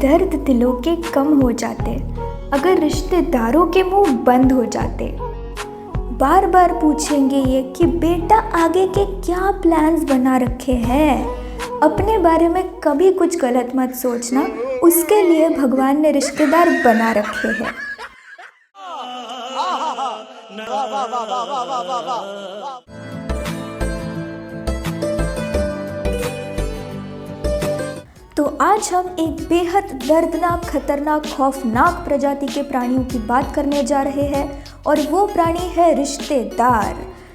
दर्द दिलों के कम हो जाते अगर रिश्तेदारों के मुंह बंद हो जाते। बार बार पूछेंगे ये कि बेटा आगे के क्या प्लान्स बना रखे हैं। अपने बारे में कभी कुछ गलत मत सोचना, उसके लिए भगवान ने रिश्तेदार बना रखे हैं। तो आज हम एक बेहद दर्दनाक, खतरनाक, खौफनाक प्रजाति के प्राणियों की बात करने जा रहे हैं और वो प्राणी है रिश्तेदार।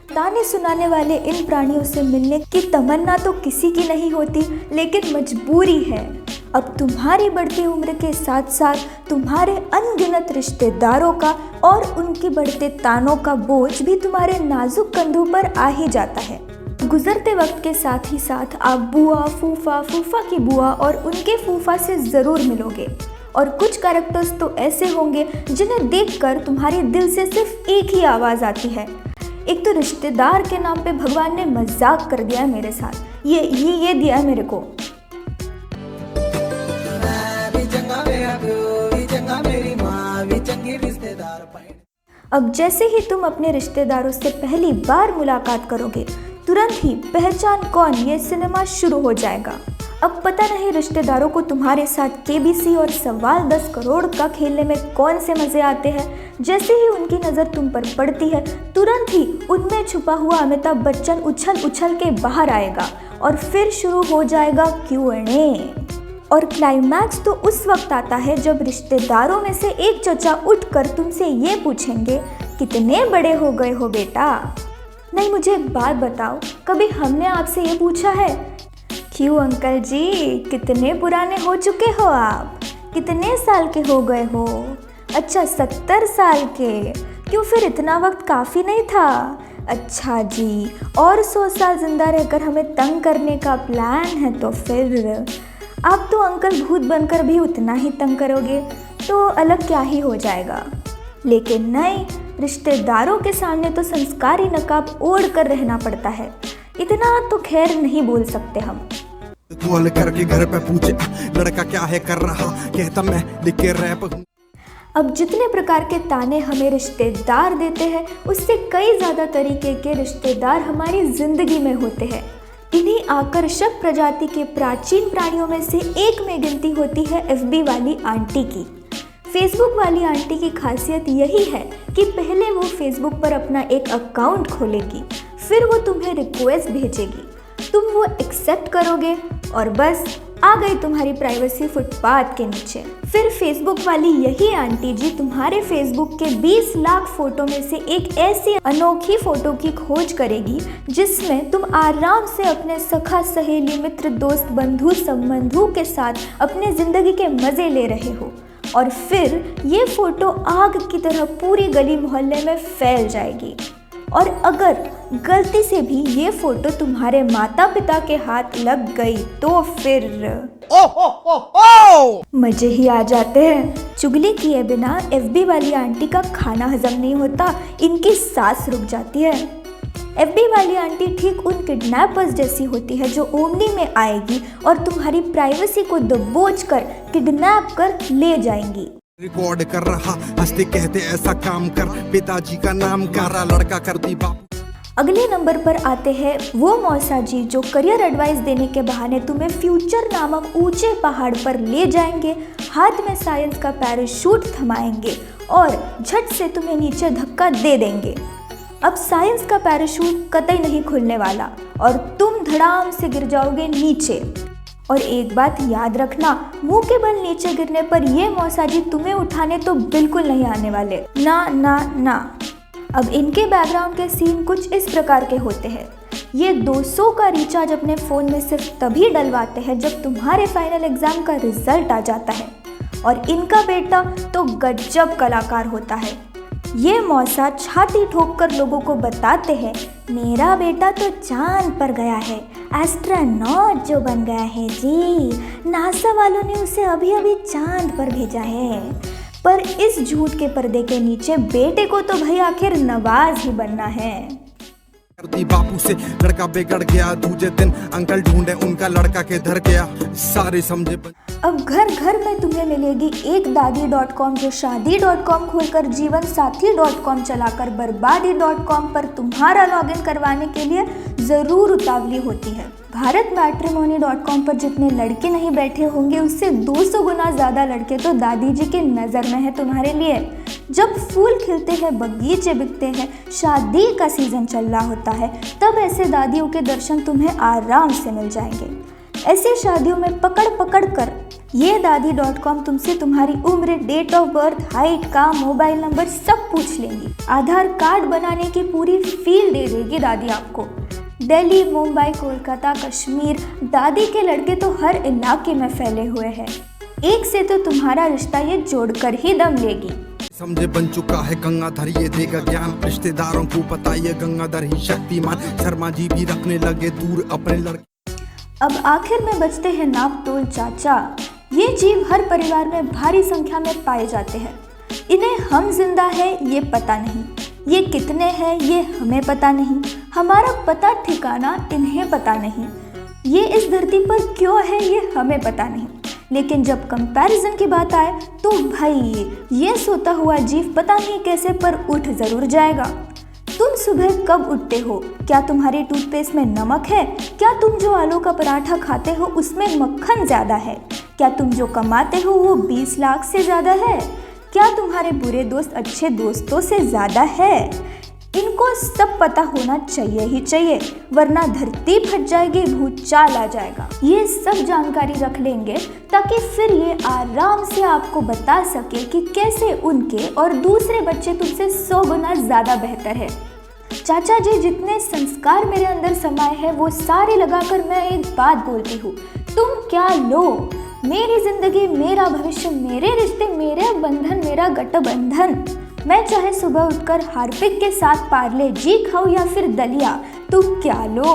ताने सुनाने वाले इन प्राणियों से मिलने की तमन्ना तो किसी की नहीं होती, लेकिन मजबूरी है। अब तुम्हारी बढ़ती उम्र के साथ साथ तुम्हारे अनगिनत रिश्तेदारों का और उनके बढ़ते तानों का बोझ भी तुम्हारे नाजुक कंधों पर आ ही जाता है। गुजरते वक्त के साथ ही साथ आप बुआ, फूफा, फूफा की बुआ और उनके फूफा से ज़रूर मिलोगे। और कुछ कैरेक्टर्स तो ऐसे होंगे जिन्हें देखकर तुम्हारे दिल से सिर्फ एक ही आवाज़ आती है। एक तो रिश्तेदार के नाम पे भगवान ने मजाक कर दिया है मेरे साथ, ये दिया है मेरे को। अब जैसे ही तुम अपने रिश्तेदारों से पहली बार मुलाकात करोगे, तुरंत ही पहचान कौन ये सिनेमा शुरू हो जाएगा। अब पता नहीं रिश्तेदारों को तुम्हारे साथ केबीसी और सवाल 10 करोड़ का खेलने में कौन से मजे आते हैं। जैसे ही उनकी नज़र तुम पर पड़ती है, तुरंत ही उनमें छुपा हुआ अमिताभ बच्चन उछल उछल के बाहर आएगा और फिर शुरू हो जाएगा Q&A। और क्लाइमैक्स तो उस वक्त आता है जब रिश्तेदारों में से एक चचा उठकर तुमसे ये पूछेंगे, कितने बड़े हो गए हो बेटा। नहीं, मुझे एक बात बताओ, कभी हमने आपसे ये पूछा है, क्यों अंकल जी कितने पुराने हो चुके हो आप, कितने साल के हो गए हो? अच्छा 70 साल के। क्यों फिर इतना वक्त काफ़ी नहीं था? अच्छा जी, और 100 साल ज़िंदा रहकर हमें तंग करने का प्लान है तो फिर आप तो अंकल भूत बनकर भी उतना ही तंग करोगे, तो अलग क्या ही हो जाएगा। लेकिन नहीं, रिश्तेदारों के सामने तो संस्कारी नकाब ओढ़ कर रहना पड़ता है। इतना तो खैर नहीं बोल सकते हम। कॉल करके घर पे पूछे लड़का क्या है कर रहा, कहता मैं लिख के रैप हूं। अब जितने प्रकार के ताने हमें रिश्तेदार देते हैं, उससे कई ज़्यादा तरीके के रिश्तेदार हमारी ज़िंदगी में होते हैं। इन्हीं आकर्षक प्रजाति के प्राचीन प्राणियों में से एक में गिनती होती है FB वाली आंटी की। फेसबुक वाली आंटी की खासियत यही है कि पहले वो फेसबुक पर अपना एक अकाउंट खोलेगी, फिर वो तुम्हें रिक्वेस्ट भेजेगी, तुम वो एक्सेप्ट करोगे और बस आ गई तुम्हारी प्राइवेसी फुटपाथ के नीचे। फिर फेसबुक वाली यही आंटी जी तुम्हारे फेसबुक के 20 लाख फोटो में से एक ऐसी अनोखी फोटो की खोज करेगी जिसमें तुम आराम से अपने सखा, सहेली, मित्र, दोस्त, बंधु, संबंधों के साथ अपने ज़िंदगी के मज़े ले रहे हो। और फिर ये फ़ोटो आग की तरह पूरी गली मोहल्ले में फैल जाएगी। और अगर गलती से भी ये फ़ोटो तुम्हारे माता पिता के हाथ लग गई तो फिर मजे ही आ जाते हैं। चुगली किए बिना FB वाली आंटी का खाना हजम नहीं होता, इनकी सांस रुक जाती है। FB वाली आंटी ठीक उन किडनैपर्स जैसी होती है जो ओमनी में आएगी और तुम्हारी प्राइवेसी को दबोच कर किडनैप कर ले जाएंगी। रिकॉर्ड कर रहा, हंसते कहते ऐसा काम कर, पिताजी का नाम करा, लड़का कर दी बाप। अगले नंबर पर आते हैं वो मौसा जी जो करियर एडवाइस देने के बहाने तुम्हें फ्यूचर नामक ऊंचे पहाड़ पर ले जाएंगे, हाथ में साइंस का पैराशूट थमाएंगे और झट से तुम्हें नीचे धक्का दे देंगे। अब साइंस का पैराशूट कतई नहीं खुलने वाला और तुम धड़ाम से गिर जाओगे नीचे। और एक बात याद रखना, मुंह के बल नीचे गिरने पर ये मौसा जी तुम्हें उठाने तो बिल्कुल नहीं आने वाले, ना ना ना। अब इनके बैकग्राउंड के सीन कुछ इस प्रकार के होते हैं। ये 200 का रिचार्ज अपने फ़ोन में सिर्फ तभी डलवाते हैं जब तुम्हारे फाइनल एग्ज़ाम का रिजल्ट आ जाता है। और इनका बेटा तो गजब कलाकार होता है। ये मौसा छाती ठोककर लोगों को बताते हैं, मेरा बेटा तो चांद पर गया है, एस्ट्रोनॉट जो बन गया है जी, नासा वालों ने उसे अभी अभी चांद पर भेजा है। पर इस झूठ के पर्दे के नीचे बेटे को तो भाई आखिर नवाज ही बनना है। बापू से लड़का बिगड़ गया, दूसरे दिन अंकल ढूंढे उनका लड़का किधर गया, सारे समझे। अब घर घर में तुम्हें मिलेगी एक दादी.com जो शादी.com खोलकर जीवन साथी.com चलाकर बर्बादी.com पर तुम्हारा लॉगिन करवाने के लिए ज़रूर उतावली होती है। भारत मैट्रिमोनी.com पर जितने लड़के नहीं बैठे होंगे उससे 200 गुना ज़्यादा लड़के तो दादी जी की नज़र में है तुम्हारे लिए। जब फूल खिलते हैं, बगीचे बिकते हैं, शादी का सीज़न चल रहा होता है, तब ऐसे दादियों के दर्शन तुम्हें आराम से मिल जाएंगे। ऐसे शादियों में पकड़ पकड़ कर ये दादी.com तुमसे तुम्हारी उम्र, डेट ऑफ बर्थ, हाइट, काम, मोबाइल नंबर सब पूछ लेंगी। आधार कार्ड बनाने की पूरी फील दे देगी दादी आपको। दिल्ली, मुंबई, कोलकाता, कश्मीर, दादी के लड़के तो हर इलाके में फैले हुए हैं। एक से तो तुम्हारा रिश्ता ये जोड़कर ही दम लेगी। समझे बन चुका है गंगाधर ये देगा ज्ञान, रिश्तेदारों को पता ये गंगाधर ही शक्तिमान, शर्मा जी भी रखने लगे दूर अपने लड़के। अब आखिर में बचते हैं नाप तोल चाचा। ये जीव हर परिवार में भारी संख्या में पाए जाते हैं। इन्हें हम जिंदा है ये पता नहीं, ये कितने हैं ये हमें पता नहीं, हमारा पता ठिकाना इन्हें पता नहीं, ये इस धरती पर क्यों है ये हमें पता नहीं। लेकिन जब कंपैरिजन की बात आए तो भाई ये सोता हुआ जीव पता नहीं कैसे पर उठ जरूर जाएगा। तुम सुबह कब उठते हो? क्या तुम्हारी टूथपेस्ट में नमक है? क्या तुम जो आलू का पराठा खाते हो उसमें मक्खन ज़्यादा है? क्या तुम जो कमाते हो वो 20 लाख से ज़्यादा है? क्या तुम्हारे बुरे दोस्त अच्छे दोस्तों से ज़्यादा है? इनको सब पता होना चाहिए ही चाहिए, वरना धरती फट जाएगी, भूचाल आ जाएगा। ये सब जानकारी रख लेंगे ताकि फिर ये आराम से आपको बता सके कि कैसे उनके और दूसरे बच्चे तुमसे 100 गुना ज़्यादा बेहतर है। चाचा जी जितने संस्कार मेरे अंदर समाये हैं वो सारे लगाकर मैं एक बात बोलती हूँ, तुम क्या लो? मेरी जिंदगी, मेरा भविष्य, मेरे रिश्ते, मेरे बंधन, मेरा गठबंधन। मैं चाहे सुबह उठकर हार्पिक के साथ पार्ले जी खाऊं या फिर दलिया, तुम क्या लो?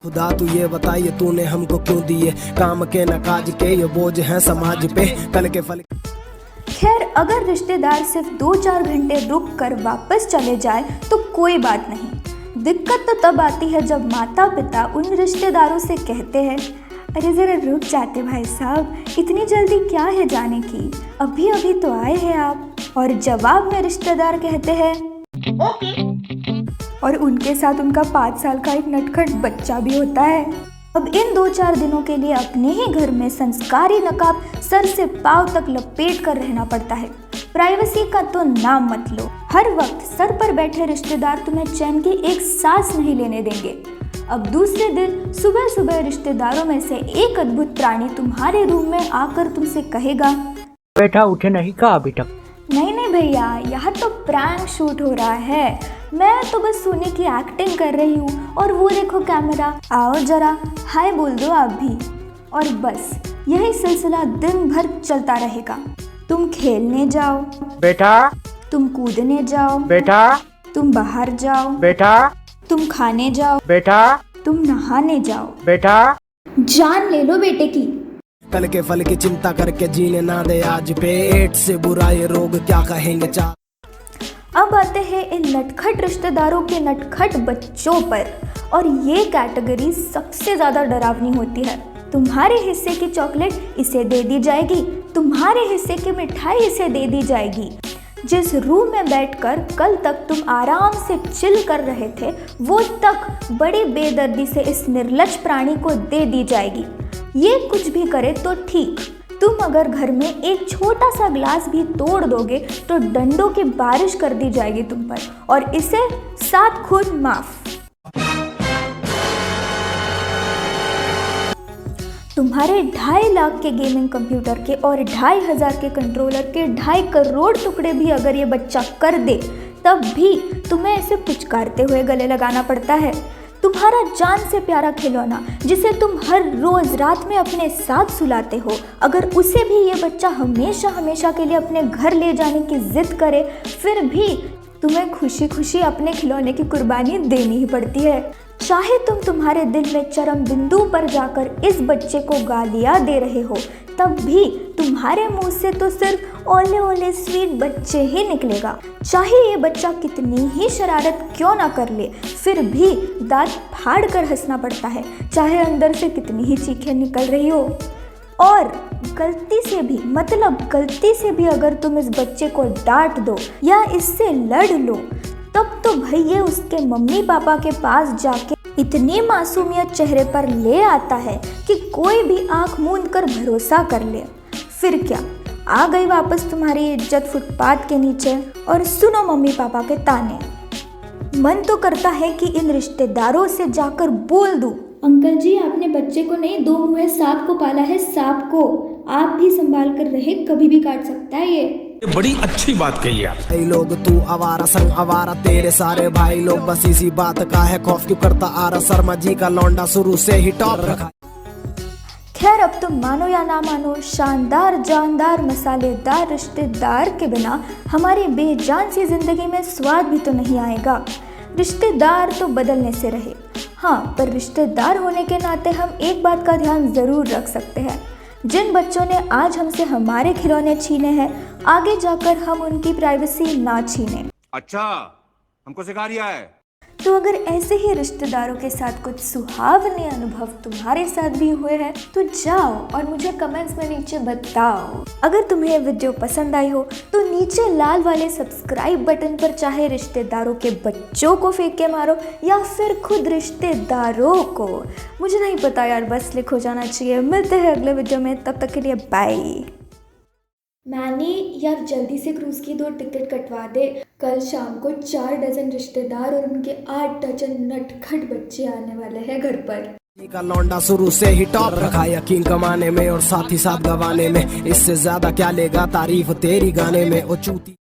खुदा तू ये बताइए तूने हमको क्यों दिए, काम के न काज के ये बोझ हैं समाज पे, कल के फल। खैर अगर रिश्तेदार सिर्फ 2-4 घंटे रुक कर वापस चले जाए तो कोई बात नहीं। दिक्कत तो तब आती है जब माता पिता उन रिश्तेदारों से कहते हैं, अरे ज़रा रुक जाते भाई साहब, इतनी जल्दी क्या है जाने की, अभी अभी तो आए हैं आप। और जवाब में रिश्तेदार कहते हैं ओके, और उनके साथ उनका 5 साल का एक नटखट बच्चा भी होता है। अब इन 2-4 दिनों के लिए अपने ही घर में संस्कारी नकाब सर से पांव तक लपेट कर रहना पड़ता है। प्राइवेसी का तो नाम मत लो। हर वक्त सर पर बैठे रिश्तेदार तुम्हें चैन की एक सांस नहीं लेने देंगे। अब दूसरे दिन सुबह सुबह रिश्तेदारों में से एक अद्भुत प्राणी तुम्हारे रूम में आकर तुमसे कहेगा, बेटा उठे नहीं का अभी तक? नहीं भैया, यहाँ तो प्रैंक शूट हो रहा है, मैं तो बस सोने की एक्टिंग कर रही हूँ। और वो देखो कैमरा, आओ जरा हाय बोल दो आप भी। और बस यही सिलसिला दिन भर चलता रहेगा। तुम खेलने जाओ बेटा, तुम कूदने जाओ बेटा, तुम बाहर जाओ बेटा, तुम खाने जाओ बेटा, तुम नहाने जाओ। बेटा जान ले लो बेटे की। कल के फल की चिंता करके जीने ना दे आज पे, एड्स से बुरा ये रोग क्या कहेंगे चा। अब आते हैं इन नटखट रिश्तेदारों के नटखट बच्चों पर, और ये कैटेगरी सबसे ज़्यादा डरावनी होती है। तुम्हारे हिस्से की चॉकलेट इसे दे दी जाएगी, तुम्हारे हिस्से की मिठाई इसे दे दी जाएगी। जिस रूम में बैठकर कल तक तुम आराम से चिल कर रहे थे वो तक बड़ी बेदर्दी से इस निर्लज प्राणी को दे दी जाएगी। ये कुछ भी करे तो ठीक, तुम अगर घर में एक छोटा सा ग्लास भी तोड़ दोगे तो डंडों की बारिश कर दी जाएगी तुम पर, और इसे 7 खून माफ। तुम्हारे 2.5 लाख के गेमिंग कंप्यूटर के और 2,500 के कंट्रोलर के 2.5 करोड़ टुकड़े भी अगर ये बच्चा कर दे तब भी तुम्हें इसे पुचकारते हुए गले लगाना पड़ता है। तुम्हारा जान से प्यारा खिलौना जिसे तुम हर रोज रात में अपने साथ सुलाते हो, अगर उसे भी ये बच्चा हमेशा हमेशा के लिए अपने घर ले जाने की जिद करे, फिर भी तुम्हें खुशी खुशी अपने खिलौने की कुर्बानी देनी ही पड़ती है। चाहे तुम तुम्हारे दिल में चरम बिंदु पर जाकर इस बच्चे को गालियां दे रहे हो, तब भी तुम्हारे मुंह से तो सिर्फ ओले ओले स्वीट बच्चे ही निकलेगा। चाहे ये बच्चा कितनी ही शरारत क्यों ना कर ले, फिर भी दांत फाड़ कर हंसना पड़ता है, चाहे अंदर से कितनी ही चीखें निकल रही हो। और गलती से भी, मतलब गलती से भी अगर तुम इस बच्चे को डांट दो या इससे लड़ लो, तब तो भैया उसके मम्मी पापा के पास जाके इतनी मासूमियत चेहरे पर ले आता है कि कोई भी आंख मूंद कर भरोसा कर ले। फिर क्या, आ गई वापस तुम्हारी इज्जत फुटपाथ के नीचे और सुनो मम्मी पापा के ताने। मन तो करता है कि इन रिश्तेदारों से जाकर बोल दूं, अंकल जी आपने बच्चे को नहीं, दो मुँहे सांप को पाला है, सांप को आप भी संभाल कर रहे, कभी भी काट सकता है ये। बड़ी अच्छी बात कही आप। भाई लोग तू आवारा संग आवारा, तेरे सारे भाई लोग बस इसी बात का है खौफ, क्यों करता आ रहा शर्मा जी का लौंडा शुरू से ही टॉप रखा। खैर अब तुम मानो या ना मानो, शानदार जानदार मसालेदार रिश्तेदार के बिना हमारी बेजान सी जिंदगी में स्वाद भी तो नहीं आएगा। रिश्तेदार तो बदलने से रहे, हाँ, पर रिश्तेदार होने के नाते हम एक बात का ध्यान ज़रूर रख सकते हैं, जिन बच्चों ने आज हमसे हमारे खिलौने छीने हैं, आगे जाकर हम उनकी प्राइवेसी ना छीने। अच्छा, हमको सिखा रिया है। तो अगर ऐसे ही रिश्तेदारों के साथ कुछ सुहावने अनुभव तुम्हारे साथ भी हुए हैं तो जाओ और मुझे कमेंट्स में नीचे बताओ। अगर तुम्हें ये वीडियो पसंद आई हो तो नीचे लाल वाले सब्सक्राइब बटन पर चाहे रिश्तेदारों के बच्चों को फेंक के मारो या फिर खुद रिश्तेदारों को, मुझे नहीं पता यार, बस क्लिक हो जाना चाहिए। मिलते हैं अगले वीडियो में, तब तक के लिए बाय। मैंने यार जल्दी से क्रूज़ की 2 टिकट कटवा दे, कल शाम को 4 डजन रिश्तेदार और उनके 8 डजन नटखट बच्चे आने वाले हैं घर पर। का लौंडा शुरू से ही टॉप रखा, यकीन कमाने में और साथ ही साथ गवाने में, इससे ज्यादा क्या लेगा तारीफ तेरी गाने में ओ चूती।